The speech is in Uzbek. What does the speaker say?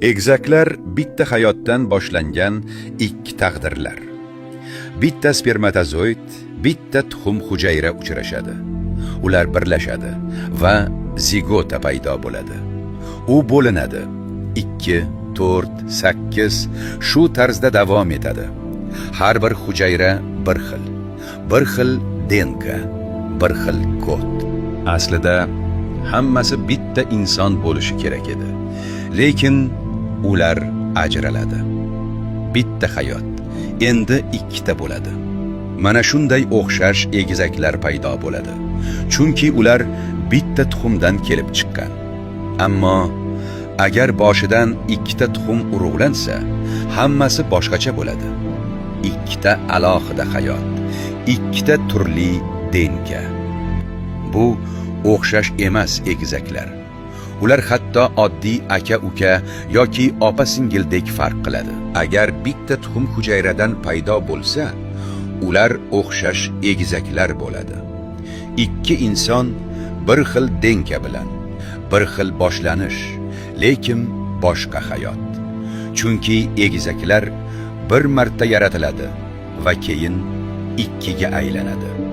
Egizaklar bitta hayotdan boshlangan ikki taqdirlar. Bitta spermatozoid, bitta tuxum hujayra uchrashadi. Ular birlashadi va zigota paydo bo'ladi. U bo'linadi. 2, 4, 8 shu tarzda davom etadi. Har bir hujayra bir xil. Bir xil DNK, bir xil kod. Aslida hammasi bitta inson bo'lishi kerak edi. Lekin ular ajraladi. Bitta hayot endi ikkita bo'ladi. Mana shunday o'xshash egizaklar paydo bo'ladi. Chunki ular bitta tuxumdan kelib chiqqan. Ammo agar boshidan ikkita tuxum urug'lansa, hammasi boshqacha bo'ladi. Ikkita alohida hayot, ikkita turli DNK. Bu o'xshash emas egizaklar. Ular hatto oddiy aka-uka yoki opa-singildek farq qiladi. Agar bitta tuxum hujayradan paydo bo'lsa, ular o'xshash egizaklar bo'ladi. Ikki inson bir xil DNK bilan, bir xil boshlanish, lekin boshqa hayot. Chunki egizaklar bir marta yaratiladi va keyin ikkiga aylanadi.